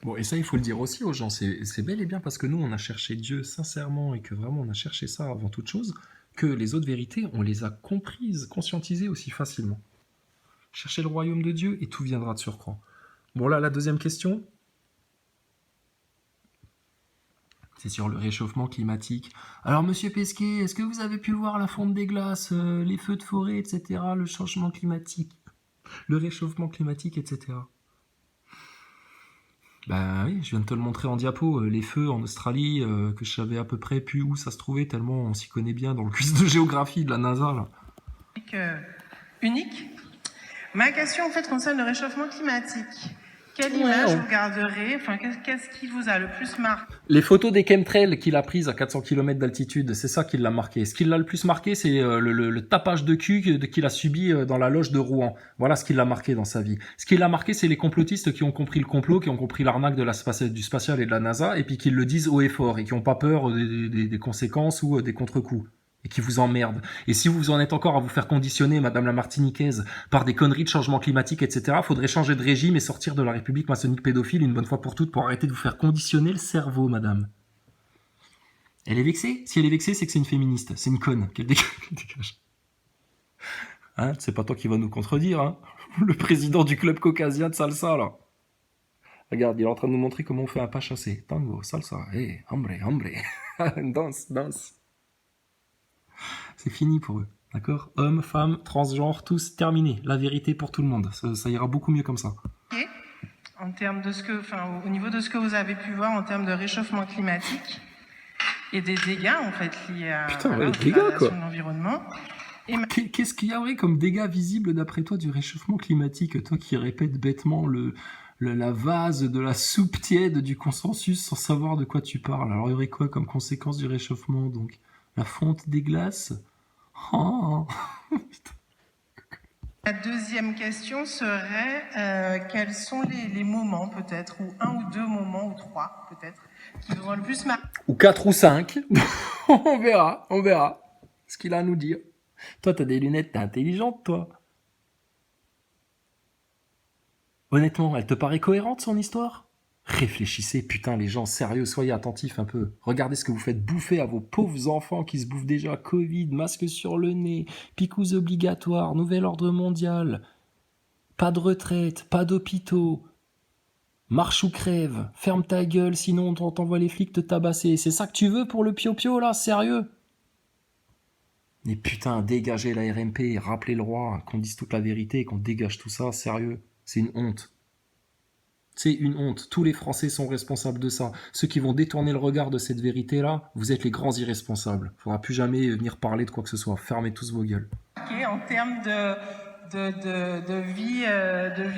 Bon, et ça, il faut le dire aussi aux gens, c'est bel et bien parce que nous, on a cherché Dieu sincèrement et que vraiment on a cherché ça avant toute chose, que les autres vérités, on les a comprises, conscientisées aussi facilement. Cherchez le royaume de Dieu et tout viendra de surcroît. Bon, là, la deuxième question, c'est sur le réchauffement climatique. Alors, monsieur Pesquet, est-ce que vous avez pu voir la fonte des glaces, les feux de forêt, etc., le changement climatique, le réchauffement climatique, etc. Bah oui, je viens de te le montrer en diapo, les feux en Australie, que je savais à peu près plus où ça se trouvait, tellement on s'y connaît bien dans le quiz de géographie de la NASA, là. Unique. Ma question, en fait, concerne le réchauffement climatique. Quelle Ouais, image ouais. vous garderez, enfin, qu'est-ce qui vous a le plus marqué? Les photos des chemtrails qu'il a prises à 400 km d'altitude, c'est ça qui l'a marqué. Ce qui l'a le plus marqué, c'est le tapage de cul qu'il a subi dans la loge de Rouen. Voilà ce qui l'a marqué dans sa vie. Ce qui l'a marqué, c'est les complotistes qui ont compris le complot, qui ont compris l'arnaque de du spatial et de la NASA, et puis qui le disent haut et fort, et qui n'ont pas peur des conséquences ou des contre-coups. Et qui vous emmerdent. Et si vous en êtes encore à vous faire conditionner, Madame la Martiniquaise, par des conneries de changement climatique, etc., faudrait changer de régime et sortir de la République maçonnique pédophile une bonne fois pour toutes pour arrêter de vous faire conditionner le cerveau, madame. Elle est vexée? Si elle est vexée, c'est que c'est une féministe. C'est une conne. Qu'elle dégage. Hein, c'est pas toi qui vas nous contredire, hein. Le président du club caucasien de salsa, là. Regarde, il est en train de nous montrer comment on fait un pas chassé. Tango, salsa, hey, hombre, hombre. Danse, danse. C'est fini pour eux. D'accord? Hommes, femmes, transgenres, tous terminés. La vérité pour tout le monde. Ça ira beaucoup mieux comme ça. En termes de au niveau de ce que vous avez pu voir en termes de réchauffement climatique et des dégâts, en fait, liés à la dégradation de l'environnement. Qu'est-ce qu'il y aurait comme dégâts visibles d'après toi du réchauffement climatique? Toi qui répètes bêtement la vase de la soupe tiède du consensus sans savoir de quoi tu parles. Alors il y aurait quoi comme conséquence du réchauffement donc? La fonte des glaces? Oh. La deuxième question serait quels sont les moments peut-être, ou un ou deux moments, ou trois peut-être, qui vous ont le plus marqué? Ou 4 ou 5. On verra ce qu'il a à nous dire. Toi t'as des lunettes, t'es intelligente toi. Honnêtement, elle te paraît cohérente son histoire? Réfléchissez, putain, les gens, sérieux, soyez attentifs un peu. Regardez ce que vous faites bouffer à vos pauvres enfants qui se bouffent déjà Covid, masque sur le nez, picouse obligatoire, nouvel ordre mondial, pas de retraite, pas d'hôpitaux, marche ou crève, ferme ta gueule, sinon on t'envoie les flics te tabasser. C'est ça que tu veux pour le pio-pio, là, sérieux? Mais putain, dégagez la RMP, rappelez le roi, qu'on dise toute la vérité, qu'on dégage tout ça, sérieux. C'est une honte. C'est une honte. Tous les Français sont responsables de ça. Ceux qui vont détourner le regard de cette vérité-là, vous êtes les grands irresponsables. Il ne faudra plus jamais venir parler de quoi que ce soit. Fermez tous vos gueules. En termes de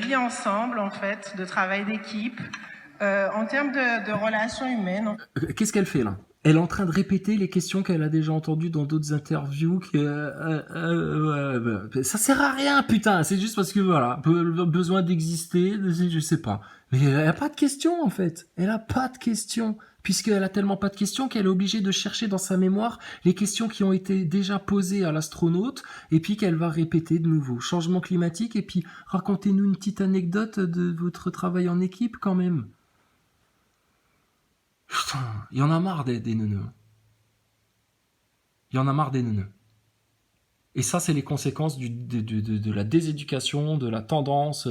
vie ensemble, en fait, de travail d'équipe, en termes de relations humaines. Qu'est-ce qu'elle fait là? Elle est en train de répéter les questions qu'elle a déjà entendues dans d'autres interviews. Ça sert à rien, putain. C'est juste parce que voilà, besoin d'exister, je sais pas. Mais elle a pas de questions en fait. Elle a pas de questions. Puisqu'elle a tellement pas de questions qu'elle est obligée de chercher dans sa mémoire les questions qui ont été déjà posées à l'astronaute et puis qu'elle va répéter de nouveau. Changement climatique et puis racontez-nous une petite anecdote de votre travail en équipe quand même. Putain, il y en a marre des neuneux. Il y en a marre des neuneux. Et ça, c'est les conséquences de la déséducation, de la tendance,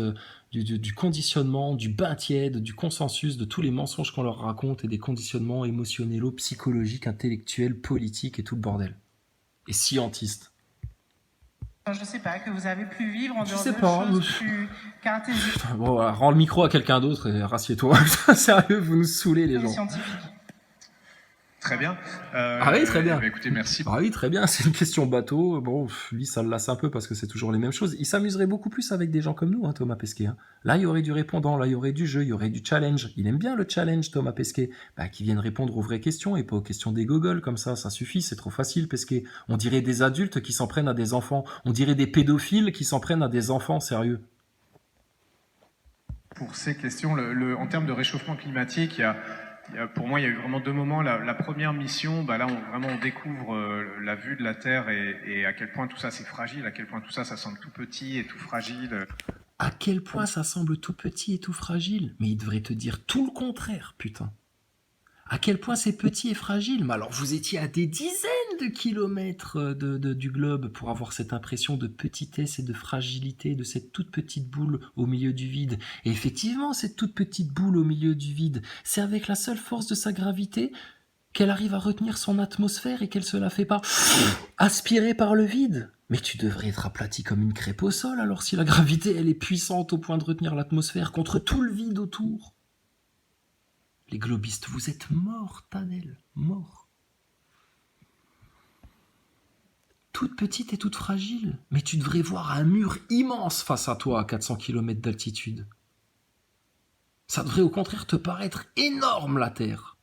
du conditionnement, du bain tiède, du consensus, de tous les mensonges qu'on leur raconte et des conditionnements émotionnels, psychologiques, intellectuels, politiques et tout le bordel. Et scientistes. Je sais pas, que vous avez pu vivre en dehors de choses plus caractéristiques. Bon, voilà, rends le micro à quelqu'un d'autre et rassieds-toi. Sérieux, vous nous saoulez les gens. Scientifiques. Très bien. Ah oui, très bien. Écoutez, merci. Ah oui, très bien. C'est une question bateau. Bon, lui, ça le lasse un peu parce que c'est toujours les mêmes choses. Il s'amuserait beaucoup plus avec des gens comme nous, hein, Thomas Pesquet. Hein. Là, il y aurait du répondant, là, il y aurait du jeu, il y aurait du challenge. Il aime bien le challenge, Thomas Pesquet. Bah, qui vienne répondre aux vraies questions et pas aux questions des gogoles comme ça suffit, c'est trop facile, Pesquet. On dirait des adultes qui s'en prennent à des enfants. On dirait des pédophiles qui s'en prennent à des enfants, sérieux. Pour ces questions, en termes de réchauffement climatique, pour moi, il y a eu vraiment deux moments. La première mission, là, on découvre la vue de la Terre et à quel point tout ça c'est fragile, à quel point tout ça semble tout petit et tout fragile. À quel point ça semble tout petit et tout fragile. Mais il devrait te dire tout le contraire, putain. À quel point c'est petit et fragile. Mais alors vous étiez à des dizaines de kilomètres du globe pour avoir cette impression de petitesse et de fragilité de cette toute petite boule au milieu du vide. Et effectivement, cette toute petite boule au milieu du vide, c'est avec la seule force de sa gravité qu'elle arrive à retenir son atmosphère et qu'elle se la fait pas aspirer par le vide. Mais tu devrais être aplati comme une crêpe au sol alors si la gravité elle est puissante au point de retenir l'atmosphère contre tout le vide autour. Les globistes, vous êtes morts, Tadel, morts. Toute petite et toute fragile, mais tu devrais voir un mur immense face à toi à 400 km d'altitude. Ça devrait au contraire te paraître énorme la Terre.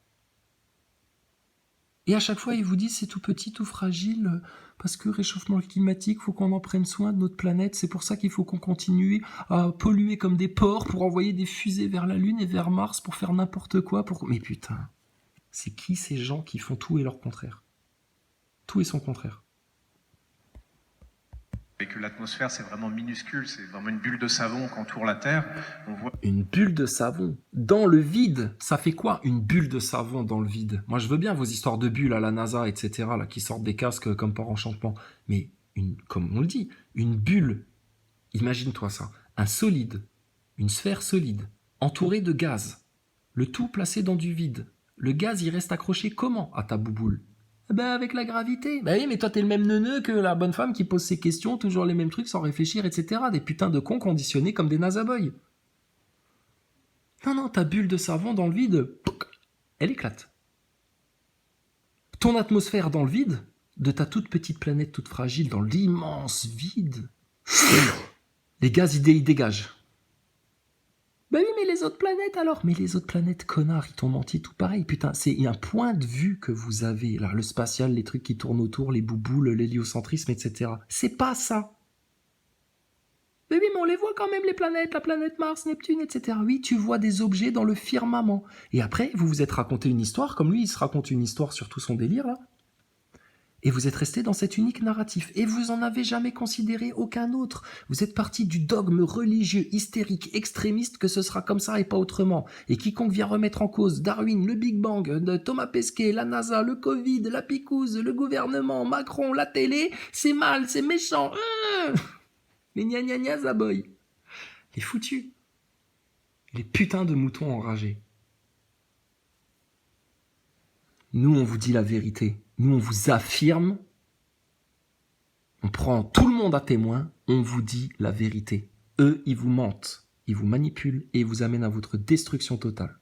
Et à chaque fois, ils vous disent c'est tout petit, tout fragile, parce que réchauffement climatique, faut qu'on en prenne soin de notre planète. C'est pour ça qu'il faut qu'on continue à polluer comme des porcs pour envoyer des fusées vers la Lune et vers Mars pour faire n'importe quoi. Mais putain, c'est qui ces gens qui font tout et leur contraire? Tout et son contraire. Et que l'atmosphère, c'est vraiment minuscule, c'est vraiment une bulle de savon qu'entoure la Terre. On voit... Une bulle de savon dans le vide. Ça fait quoi, une bulle de savon dans le vide? Moi, je veux bien vos histoires de bulles à la NASA, etc., là, qui sortent des casques comme par enchantement. Mais, comme on le dit, une bulle, imagine-toi ça, un solide, une sphère solide, entourée de gaz, le tout placé dans du vide. Le gaz, il reste accroché comment à ta bouboule? Avec la gravité. Oui, mais toi, t'es le même neuneu que la bonne femme qui pose ses questions, toujours les mêmes trucs sans réfléchir, etc. Des putains de cons conditionnés comme des nazaboys. Non, ta bulle de savon dans le vide, elle éclate. Ton atmosphère dans le vide, de ta toute petite planète toute fragile dans l'immense vide, les gaz, ils dégagent. Oui, mais les autres planètes alors? Mais les autres planètes, connards, ils t'ont menti tout pareil. Putain, c'est un point de vue que vous avez. Là, le spatial, les trucs qui tournent autour, les bouboules, l'héliocentrisme, etc. C'est pas ça. Mais oui, mais on les voit quand même, les planètes, la planète Mars, Neptune, etc. Oui, tu vois des objets dans le firmament. Et après, vous vous êtes raconté une histoire, comme lui, il se raconte une histoire sur tout son délire, là. Et vous êtes resté dans cet unique narratif. Et vous en avez jamais considéré aucun autre. Vous êtes parti du dogme religieux, hystérique, extrémiste que ce sera comme ça et pas autrement. Et quiconque vient remettre en cause Darwin, le Big Bang, Thomas Pesquet, la NASA, le Covid, la picouse, le gouvernement, Macron, la télé, c'est mal, c'est méchant. Les gna gna gna zaboy. Les foutus. Les putains de moutons enragés. Nous, on vous dit la vérité. Nous, on vous affirme, on prend tout le monde à témoin, on vous dit la vérité. Eux, ils vous mentent, ils vous manipulent et ils vous amènent à votre destruction totale.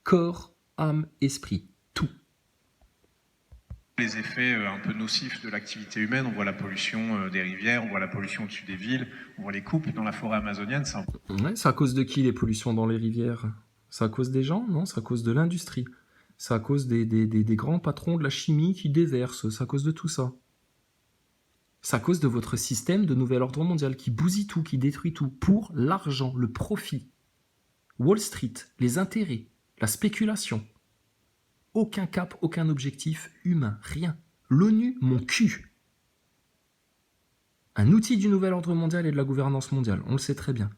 Corps, âme, esprit, tout. Les effets un peu nocifs de l'activité humaine, on voit la pollution des rivières, on voit la pollution au-dessus des villes, on voit les coupes dans la forêt amazonienne. C'est à cause de qui les pollutions dans les rivières? C'est à cause des gens? Non, c'est à cause de l'industrie. C'est à cause des grands patrons de la chimie qui déversent. C'est à cause de tout ça. C'est à cause de votre système de nouvel ordre mondial qui bousille tout, qui détruit tout, pour l'argent, le profit. Wall Street, les intérêts, la spéculation. Aucun cap, aucun objectif humain, rien. L'ONU, mon cul. Un outil du nouvel ordre mondial et de la gouvernance mondiale, on le sait très bien.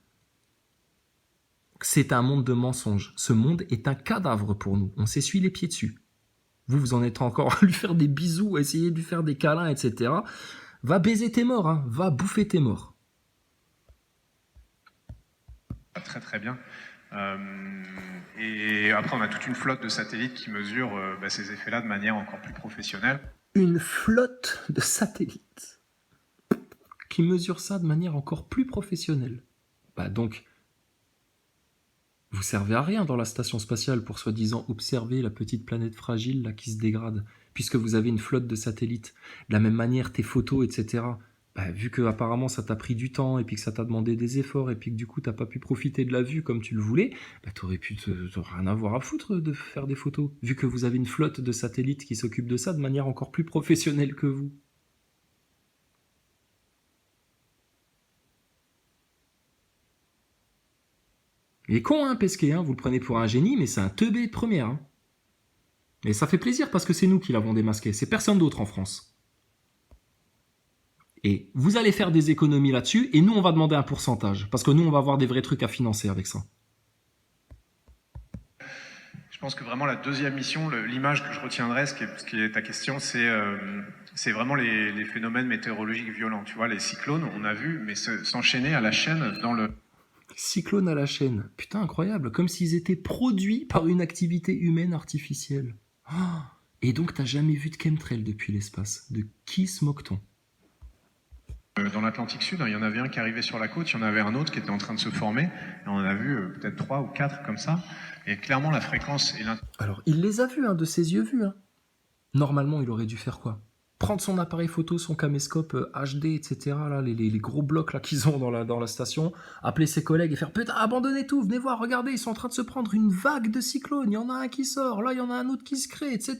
C'est un monde de mensonges. Ce monde est un cadavre pour nous. On s'essuie les pieds dessus. Vous en êtes encore à lui faire des bisous, à essayer de lui faire des câlins, etc. Va baiser tes morts, hein. Va bouffer tes morts. Très très bien. Et après, on a toute une flotte de satellites qui mesurent ces effets-là de manière encore plus professionnelle. Une flotte de satellites qui mesure ça de manière encore plus professionnelle. Donc, vous servez à rien dans la station spatiale pour soi-disant observer la petite planète fragile là, qui se dégrade, puisque vous avez une flotte de satellites. De la même manière, tes photos, etc., vu que apparemment ça t'a pris du temps, et puis que ça t'a demandé des efforts, et puis que du coup t'as pas pu profiter de la vue comme tu le voulais, t'aurais rien à voir à foutre de faire des photos, vu que vous avez une flotte de satellites qui s'occupe de ça de manière encore plus professionnelle que vous. Il est con, hein, Pesquet, hein, vous le prenez pour un génie, mais c'est un teubé de première. Hein. Et ça fait plaisir parce que c'est nous qui l'avons démasqué, c'est personne d'autre en France. Et vous allez faire des économies là-dessus, et nous, on va demander un pourcentage. Parce que nous, on va avoir des vrais trucs à financer avec ça. Je pense que vraiment la deuxième mission, l'image que je retiendrai, ce qui est ta question, c'est vraiment les phénomènes météorologiques violents. Tu vois, les cyclones, on a vu, mais s'enchaîner à la chaîne dans le... Cyclone à la chaîne. Putain, incroyable. Comme s'ils étaient produits par une activité humaine artificielle. Ah, et donc, t'as jamais vu de chemtrail depuis l'espace. De qui se moque-t-on? Dans l'Atlantique Sud, hein, il y en avait un qui arrivait sur la côte, il y en avait un autre qui était en train de se former. Et on en a vu peut-être 3 ou 4 comme ça. Et clairement, la fréquence et l'intensité... Alors, il les a vus, hein, de ses yeux vus. Hein. Normalement, il aurait dû faire quoi? Prendre son appareil photo, son caméscope HD, etc., là, les gros blocs là qu'ils ont dans la station, appeler ses collègues et faire « Putain, abandonnez tout, venez voir, regardez, ils sont en train de se prendre une vague de cyclones, il y en a un qui sort, là, il y en a un autre qui se crée, etc. »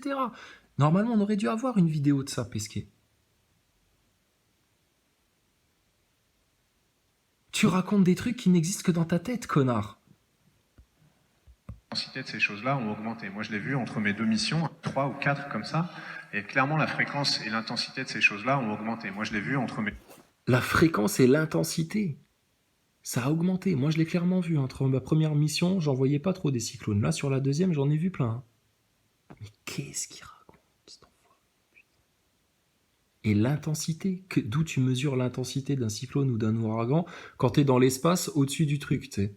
Normalement, on aurait dû avoir une vidéo de ça, Pesquet. Tu racontes des trucs qui n'existent que dans ta tête, connard. L'intensité de ces choses-là ont augmenté. Moi, je l'ai vu entre mes 2 missions, 3 ou 4 comme ça. Et clairement, la fréquence et l'intensité de ces choses-là ont augmenté. Moi, je l'ai vu entre mes... La fréquence et l'intensité, ça a augmenté. Moi, je l'ai clairement vu. Entre ma première mission, j'en voyais pas trop des cyclones. Là, sur la deuxième, j'en ai vu plein. Mais qu'est-ce qu'il raconte, cet enfoiré? Et l'intensité, d'où tu mesures l'intensité d'un cyclone ou d'un ouragan quand t'es dans l'espace au-dessus du truc, tu sais.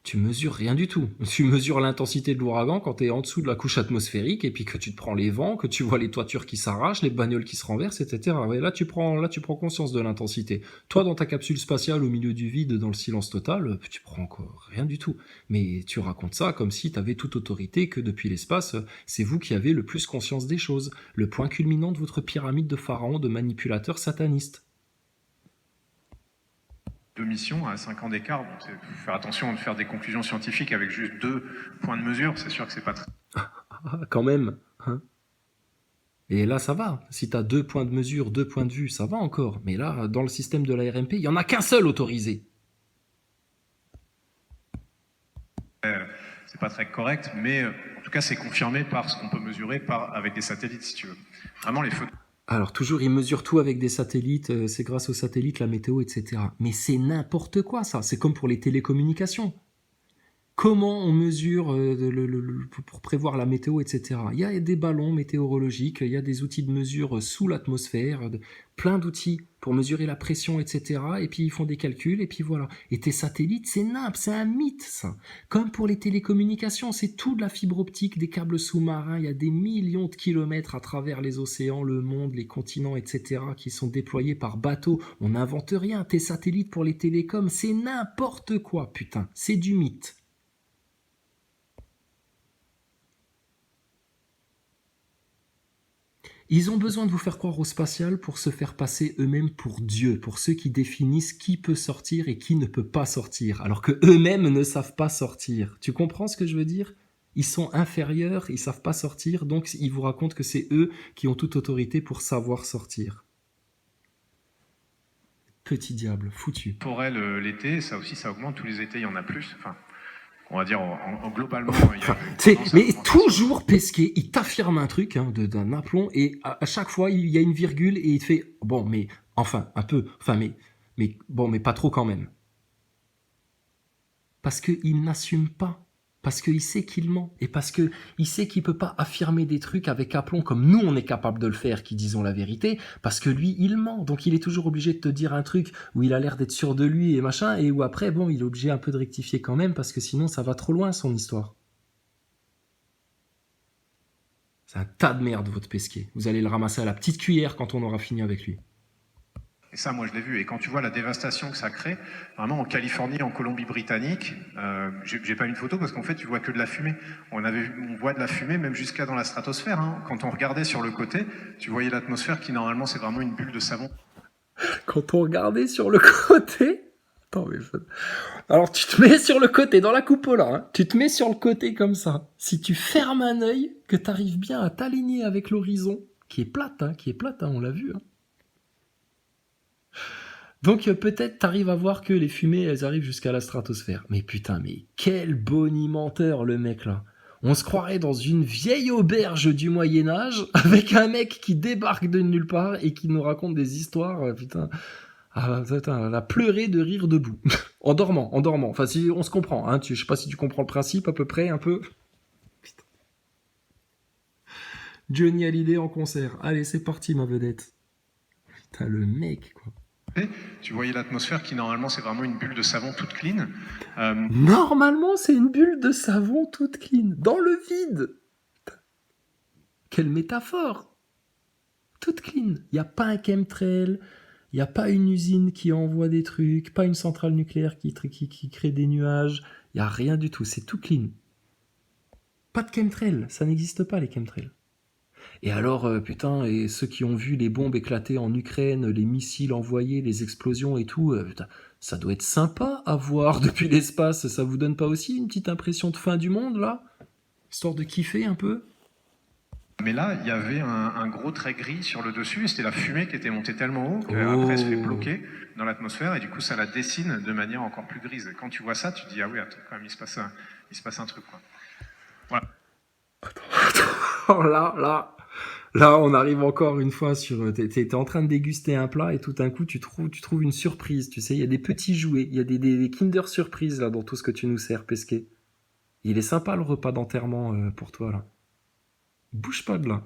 Tu mesures rien du tout. Tu mesures l'intensité de l'ouragan quand tu es en dessous de la couche atmosphérique et puis que tu te prends les vents, que tu vois les toitures qui s'arrachent, les bagnoles qui se renversent, etc. Ouais, là, tu prends conscience de l'intensité. Toi, dans ta capsule spatiale au milieu du vide, dans le silence total, tu prends encore rien du tout. Mais tu racontes ça comme si tu avais toute autorité, que depuis l'espace, c'est vous qui avez le plus conscience des choses. Le point culminant de votre pyramide de pharaons, de manipulateurs satanistes. 2 missions à 5 ans d'écart. Donc, faut faire attention de faire des conclusions scientifiques avec juste 2 points de mesure. C'est sûr que c'est pas très... Ah, quand même, hein. Et là, ça va. Si tu as 2 points de mesure, 2 points de vue, ça va encore. Mais là, dans le système de la RMP, il n'y en a qu'un seul autorisé. C'est pas très correct, mais en tout cas, c'est confirmé par ce qu'on peut mesurer avec des satellites, si tu veux. Vraiment, les photos... Alors, toujours, ils mesurent tout avec des satellites, c'est grâce aux satellites, la météo, etc. Mais c'est n'importe quoi, ça. C'est comme pour les télécommunications. Comment on mesure pour prévoir la météo, etc. Il y a des ballons météorologiques, il y a des outils de mesure sous l'atmosphère, plein d'outils pour mesurer la pression, etc. Et puis ils font des calculs, et puis voilà. Et tes satellites, c'est nimp, c'est un mythe, ça. Comme pour les télécommunications, c'est tout de la fibre optique, des câbles sous-marins, il y a des millions de kilomètres à travers les océans, le monde, les continents, etc. qui sont déployés par bateau. On n'invente rien. Tes satellites pour les télécoms, c'est n'importe quoi, putain. C'est du mythe. Ils ont besoin de vous faire croire au spatial pour se faire passer eux-mêmes pour Dieu, pour ceux qui définissent qui peut sortir et qui ne peut pas sortir, alors que eux-mêmes ne savent pas sortir. Tu comprends ce que je veux dire? Ils sont inférieurs, ils savent pas sortir, donc ils vous racontent que c'est eux qui ont toute autorité pour savoir sortir. Petit diable, foutu. Pour elle, l'été, ça aussi, ça augmente. Tous les étés, il y en a plus. Enfin, on va dire, globalement, il y a mais toujours Pesquet, il t'affirme un truc d'un aplomb et à chaque fois il y a une virgule et il te fait bon, mais enfin un peu, enfin mais bon, mais pas trop quand même, parce que il n'assume pas, parce qu'il sait qu'il ment et parce que il sait qu'il peut pas affirmer des trucs avec aplomb comme nous on est capable de le faire, qui disons la vérité, parce que lui il ment, donc il est toujours obligé de te dire un truc où il a l'air d'être sûr de lui et machin, et où après bon il est obligé un peu de rectifier quand même parce que sinon ça va trop loin son histoire. C'est un tas de merde votre Pesquet, vous allez le ramasser à la petite cuillère quand on aura fini avec lui. Et ça, moi, je l'ai vu. Et quand tu vois la dévastation que ça crée, vraiment en Californie, en Colombie-Britannique, j'ai pas une photo parce qu'en fait, tu vois que de la fumée. On voit de la fumée même jusqu'à dans la stratosphère. Hein. Quand on regardait sur le côté, tu voyais l'atmosphère qui, normalement, c'est vraiment une bulle de savon. Quand on regardait sur le côté... Attends, mais... Alors, tu te mets sur le côté, dans la coupola, hein. Tu te mets sur le côté comme ça. Si tu fermes un œil, que tu arrives bien à t'aligner avec l'horizon, qui est plate, on l'a vu, hein. Donc peut-être t'arrives à voir que les fumées, elles arrivent jusqu'à la stratosphère. Mais putain, mais quel bonimenteur le mec là. On se croirait dans une vieille auberge du Moyen-Âge avec un mec qui débarque de nulle part et qui nous raconte des histoires, putain. Ah, putain, elle a pleuré de rire debout. En dormant. Enfin, si on se comprend, hein. Je sais pas si tu comprends le principe à peu près, un peu. Putain. Johnny Hallyday en concert. Allez, c'est parti, ma vedette. Putain, le mec, quoi. Tu voyais l'atmosphère qui, normalement, c'est vraiment une bulle de savon toute clean. Normalement, c'est une bulle de savon toute clean. Dans le vide. Putain. Quelle métaphore. Toute clean. Il n'y a pas un chemtrail. Il n'y a pas une usine qui envoie des trucs. Pas une centrale nucléaire qui crée des nuages. Il n'y a rien du tout. C'est tout clean. Pas de chemtrail. Ça n'existe pas, les chemtrails. Et alors, putain, et ceux qui ont vu les bombes éclater en Ukraine, les missiles envoyés, les explosions et tout, putain, ça doit être sympa à voir depuis l'espace. Ça vous donne pas aussi une petite impression de fin du monde, là? Histoire de kiffer un peu? Mais là, il y avait un gros trait gris sur le dessus, et c'était la fumée qui était montée tellement haut qu'après, elle se fait bloquer dans l'atmosphère, et du coup, ça la dessine de manière encore plus grise. Et quand tu vois ça, tu te dis, ah oui, attends, quand même, il se passe un truc, quoi. Voilà. Attends, là, on arrive encore une fois sur... T'es en train de déguster un plat, et tout d'un coup, tu trouves une surprise, tu sais, il y a des petits jouets, il y a des Kinder surprises, là, dans tout ce que tu nous sers, Pesquet. Il est sympa, le repas d'enterrement, pour toi, là. Bouge pas de là.